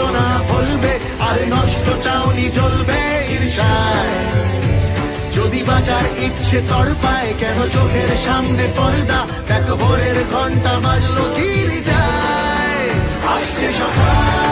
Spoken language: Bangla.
আলোচনা বলবে, আর নষ্ট চাউনি জ্বলবে ঈর্ষায়। যদি বাঁচার ইচ্ছে তড়পায়, কেন চোখের সামনে পর্দা, দেখো ভোরের ঘন্টা বাজলো গিরি যায়। আসছে সকাল,